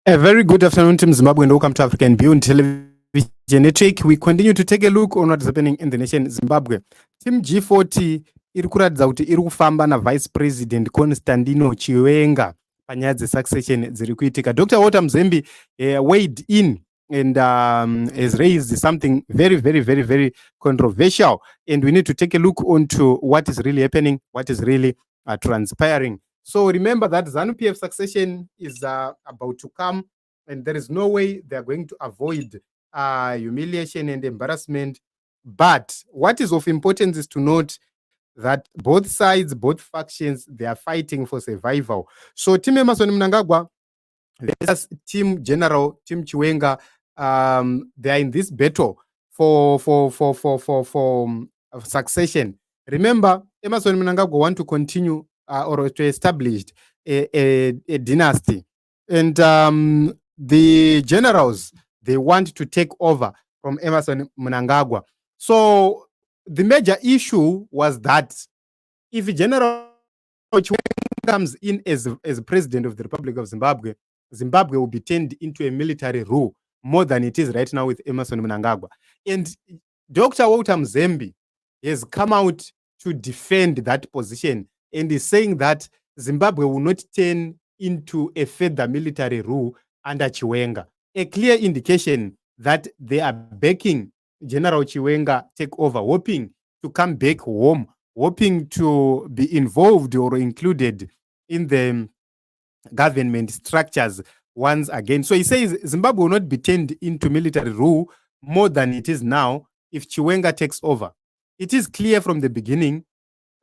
A very good afternoon, Team Zimbabwe, and welcome to African View on Television Network. We continue to take a look on what is happening in the nation Zimbabwe. Team G40 iri kuratidza kuti iri kufamba na Vice President Constantino Chiwenga panyaya dzesuccession dziri kuitika. Dr. Walter Mzembe weighed in and has raised something very controversial, and we need to take a look onto what is really happening, what is really transpiring. So remember that ZANU-PF succession is about to come, and there is no way they are going to avoid humiliation and embarrassment. But what is of importance is to note that both sides, both factions, they are fighting for survival. So Team Emmerson Mnangagwa versus Team General, Team Chiwenga, they are in this battle for succession. Remember, Emmerson Mnangagwa want to continue or to establish a dynasty, and the generals, they want to take over from Emmerson Mnangagwa. So the major issue was that if General Chiwenga comes in as president of the Republic of Zimbabwe, Zimbabwe will be turned into a military rule more than it is right now with Emmerson Mnangagwa. And Dr. Walter Mzembe has come out to defend that position and is saying that Zimbabwe will not turn into a further military rule under Chiwenga. A clear indication that they are backing General Chiwenga Takeover, hoping to come back home, hoping to be involved or included in the government structures once again. So he says Zimbabwe will not be turned into military rule more than it is now if Chiwenga takes over. It is clear from the beginning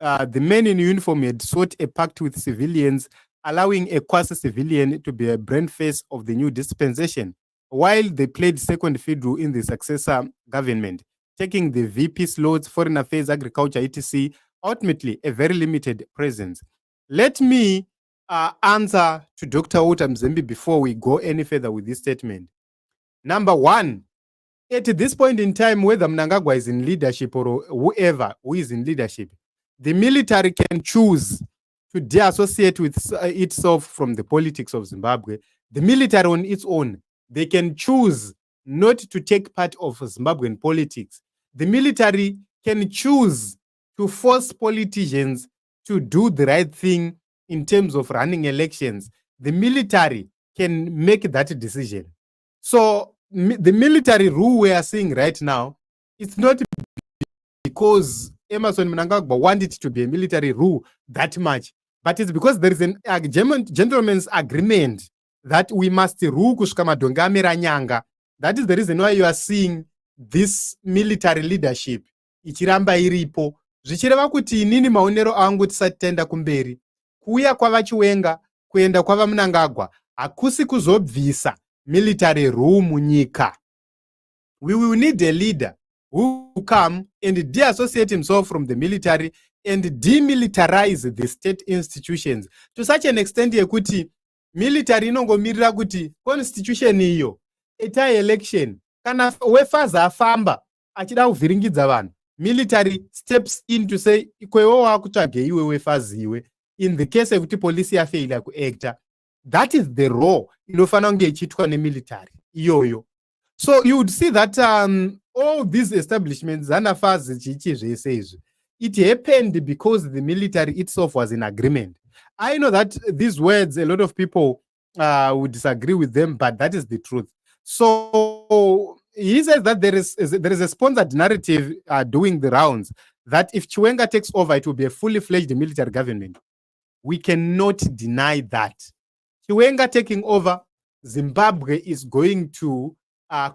the men in uniform had sought a pact with civilians, allowing a quasi-civilian to be a brain face of the new dispensation, while they played second fiddle in the successor government, taking the VP slots, foreign affairs, agriculture, e.t.c, ultimately a very limited presence. Let me answer to Dr. Walter Mzembe before we go any further with this statement. Number one, at this point in time, whether Mnangagwa is in leadership or whoever who is in leadership, the military can choose to deassociate with itself from the politics of Zimbabwe. The military on its own, they can choose not to take part of Zimbabwean politics. The military can choose to force politicians to do the right thing in terms of running elections. The military can make that decision. So the military rule we are seeing right now, it's not because Emmerson Mnangagwa wanted it to be a military rule that much, but it's because there is a gentleman's agreement that we must rule kusvika madhonga amera nyanga. That is the reason why you are seeing this military leadership ichiramba iripo. Zvichireva kuti inini maonero angu tisati taenda kumberi, kuuya kwava Chiwenga kuenda kwava Mnangagwa hakusi kuzobvisa military rule munyika. We will need a leader who will come and deassociate himself from the military and demilitarize the state institutions to such an extent yekuti military inongomirira kuti constitution iyo ita election kana wefaza afamba achida kuvhiringidza vanhu, military steps in to say ikwewo wakutsvage iwe wefazi iwe in the case yekuti police yafaila kuacta. That is the role inofanira kunge ichiitwa nemilitary iyoyo. So you would see that all these establishments, it happened because the military itself was in agreement. I know that these words, a lot of people would disagree with them, but that is the truth. So he says that there is a sponsored narrative doing the rounds that if Chiwenga takes over, it will be a fully fledged military government. We cannot deny that. Chiwenga taking over, Zimbabwe is going to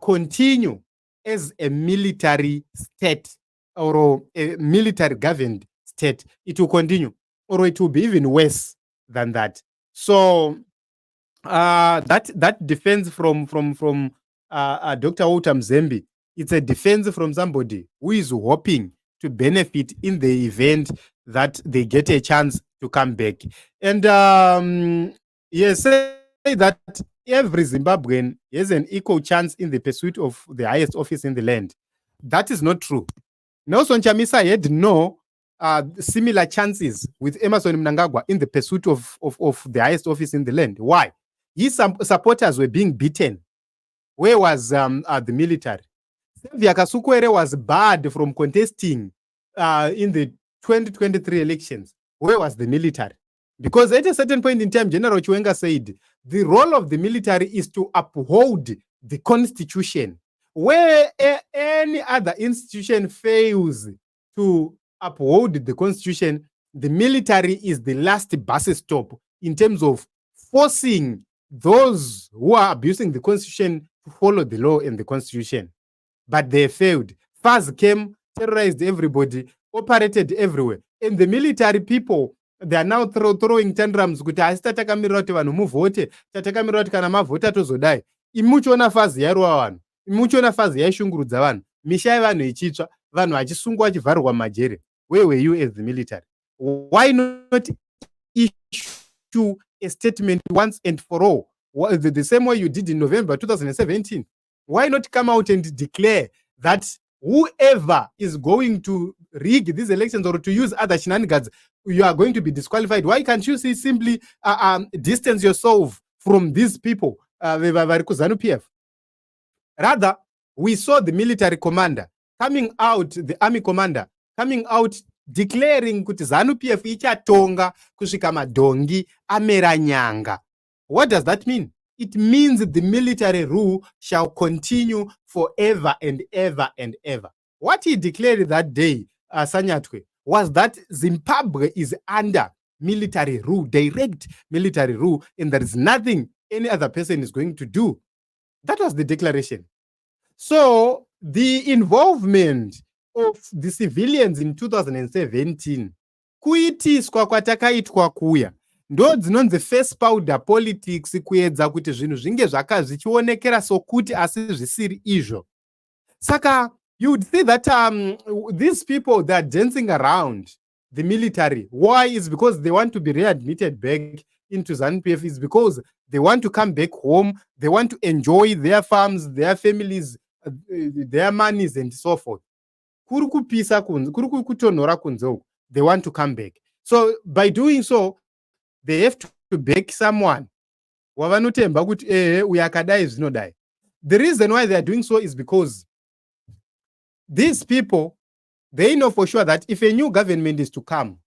continue as a military state or a military governed state. It will continue, or it will be even worse than that. So that defense from Dr. Walter Mzembe, it's a defense from somebody who is hoping to benefit in the event that they get a chance to come back. And yes, say that every Zimbabwean has an equal chance in the pursuit of the highest office in the land. That is not true. Nelson Chamisa had no similar chances with Emmerson Mnangagwa in the pursuit of the highest office in the land. Why? his supporters were being beaten. Where was the military? Xavier Kasukwere was barred from contesting in the 2023 elections. Where was the military? Because at a certain point in time, General Chiwenga said the role of the military is to uphold the constitution. Where any other institution fails to uphold the constitution, the military is the last bus stop in terms of forcing those who are abusing the constitution to follow the law and the constitution. But they failed. FARS came, terrorized everybody, operated everywhere. And the military people, they are now throwing tantrums kuti asi tatakamirira kuti vanhu muvhote, tatakamirira kuti kana mavhota tozodai. Imuchiona FARS yairova vanhu, imuchiona FARS yaishungurudza vanhu, misha yevanhu ichitsva, vanhu vachisungwa vachivharirwa mumajere. Where were you as the military? Why not issue a statement once and for all, the same way you did in November 2017? Why not come out and declare that whoever is going to rig these elections or to use other shenanigans, you are going to be disqualified? Why can't you simply distance yourself from these people? Rather, we saw the military commander coming out, the army commander coming out declaring kuti ZANU-PF ichatonga kusvika madhongi amera nyanga. What does that mean? It means the military rule shall continue forever and ever and ever. What he declared that day, Sanyatwe, was that Zimbabwe is under military rule, direct military rule, and there is nothing any other person is going to do. That was the declaration. So the involvement of the civilians in 2017, kuitiswa kwatakaitwa kuya, ndo dzinonzi face powder politics, kuedza kuti zvinhu zvinge zvichionekera sokuti asi zvisiri izvo. Saka you would see that these people, they are dancing around the military. Why? Is because they want to be readmitted back into ZANU-PF. Is because they want to come back home. They want to enjoy their farms, their families, their monies, and so forth. They want to come back. So by doing so, they have to back someone. The reason why they are doing so is because these people, they know for sure that if a new government is to come,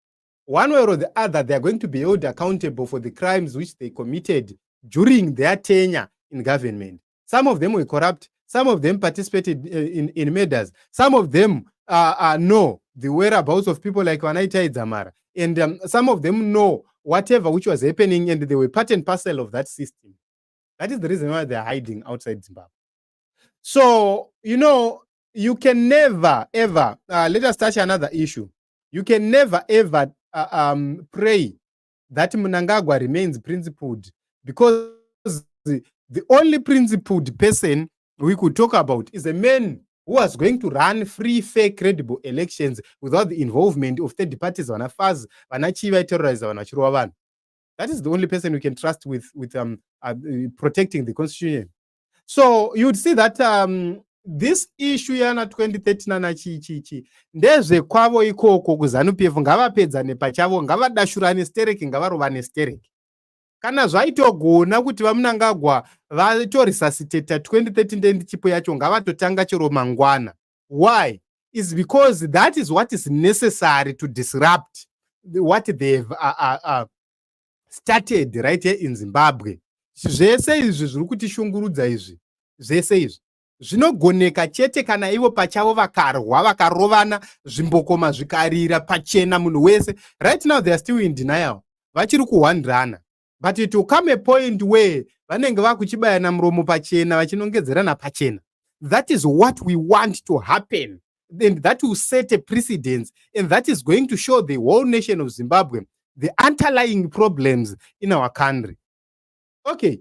one way or the other, they are going to be held accountable for the crimes which they committed during their tenure in government. Some of them were corrupt. Some of them participated in murders. Some of them know the whereabouts of people like Wanaita Idzamara. And some of them know whatever which was happening, and they were part and parcel of that system. That is the reason why they are hiding outside Zimbabwe. So, you can never, ever, let us touch another issue. You can never, ever pray that Mnangagwa remains principled, because the only principled person we could talk about is a man who was going to run free, fair, credible elections without the involvement of third parties. That is the only person we can trust with protecting the constitution. So you would see that this issue yana 2013 ndezve kwavo ikoko kuZANU-PF ngavapedzane pachavo, ngavadashurane stereki, ngavarovane stereki. Kana zvaitogona kuti vaMnangagwa vatorisuscitata 2013 chipo yacho ngavatotanga chero mangwana. Why? Is because that is what is necessary to disrupt what they've started right here in Zimbabwe. Zvese izvi zviri kutishungurudza izvi, zvese izvi zvinogoneka chete kana ivo pachavo vakarwa, vakarovana, zvimbokoma zvikarira pachena, munhu wese. Right now they are still in denial, vachiri kuhwandirana. But it will come a point where vanenge vakuchibayana muromo pachena, vachinongedzerana pachena. That is what we want to happen. And that will set a precedence, and that is going to show the whole nation of Zimbabwe the underlying problems in our country. Okay,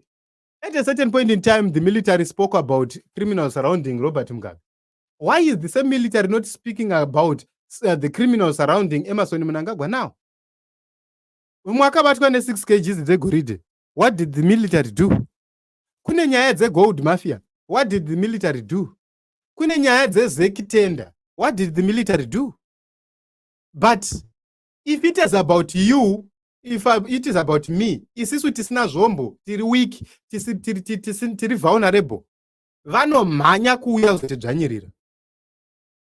at a certain point in time, the military spoke about criminals surrounding Robert Mugabe. Why is the same military not speaking about the criminals surrounding Emmerson Mnangagwa now? What did the military do? Kune nyaya dzegold mafia. What did the military do? Kune nyaya dzezeki tender. What did the military do? But if it is about you if it is about me, isisu tisina zvombo, tiri weak, tiri vulnerable, vanomhanya kuuya kuzotidzvanyirira.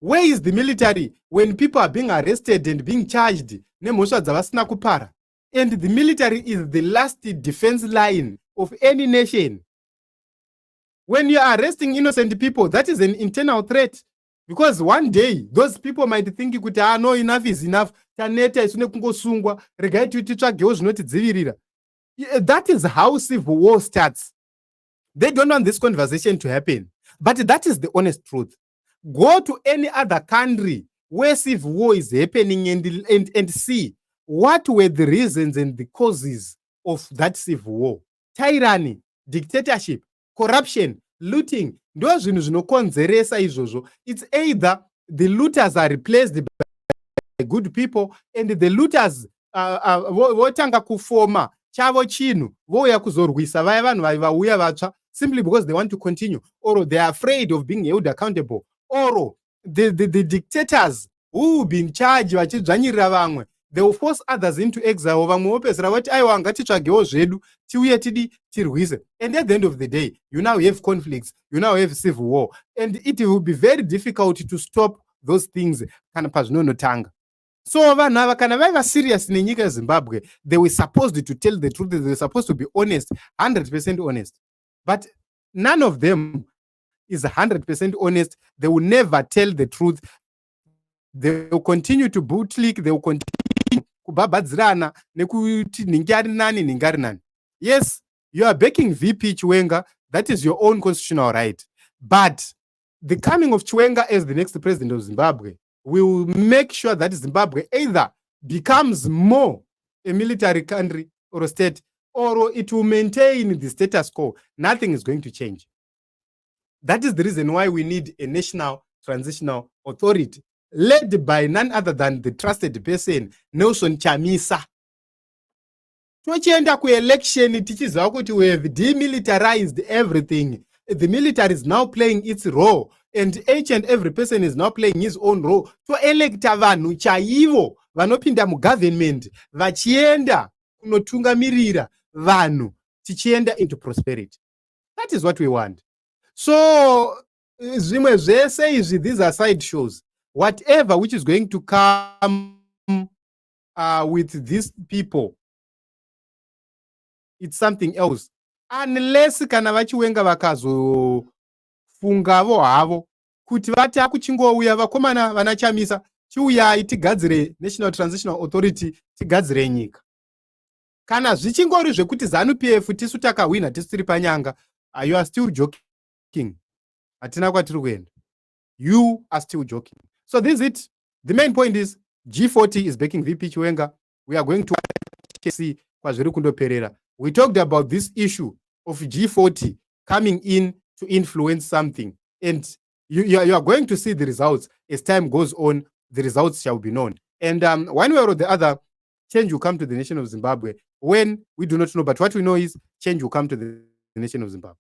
Where is the military when people are being arrested and being charged nemhosva dzavasina kupara? And the military is the last defense line of any nation. When you are arresting innocent people, that is an internal threat. Because one day, those people might think, no, enough is enough. That is how civil war starts. They don't want this conversation to happen. But that is the honest truth. Go to any other country where civil war is happening and see what were the reasons and the causes of that civil war. Tyranny, dictatorship, corruption, looting. It's either the looters are replaced by good people and the looters votanga kufoma chavo chinu voya kuzorwisa vaya vanhu vauya vatsva simply because they want to continue, or they are afraid of being held accountable, or the dictators who will be in charge vachidzvanyirira vamwe, they will force others into exile. Vamwe vopedzera vati aiwa ngatitsvagewo zvedu tiuye tirwise. And at the end of the day, you now have conflicts, you now have civil war, and it will be very difficult to stop those things kana pazvinonotanga. So vanhu ava kana vaiva serious nenyika yeZimbabwe, they were supposed to tell the truth, they were supposed to be honest, 100% honest. But none of them is 100% honest. They will never tell the truth. They will continue to bootlick, they will continue kubabadzirana nekuti ningari nani. Yes, you are backing VP Chiwenga, that is your own constitutional right. But the coming of Chiwenga as the next president of Zimbabwe will make sure that Zimbabwe either becomes more a military country or a state, or it will maintain the status quo. Nothing is going to change. That is the reason why we need a national transitional authority led by none other than the trusted person, Nelson Chamisa. Tochienda ku-election tichiziva kuti we have demilitarized everything. The military is now playing its role, and each and every person is now playing his own role. To electa vanhu chaivo vanopinda mugovernment vachienda kunotungamirira vanhu tichienda into prosperity. That is what we want. So zvimwe zvese izvi, these are side shows. Whatever which is going to come with these people, it's something else. Unless kana vachiwenga vakazofungavo havo kuti vati akuchingouya vakomana vana Chamisa chiuyai tigadzire National Transitional Authority, tigadzire nyika. Kana zvichingori zvekuti ZANU-PF tisu takahwina tisu tiri panyanga, you are still joking. Hatina kwatiri kuenda. You are still joking. So this is it. The main point is G40 is backing VP Chiwenga. We are going to see kwazviri kundoperera. We talked about this issue of G40 coming in to influence something, and you are going to see the results as time goes on. The results shall be known, and one way or the other, change will come to the nation of Zimbabwe. When we do not know, but what we know is change will come to the nation of Zimbabwe.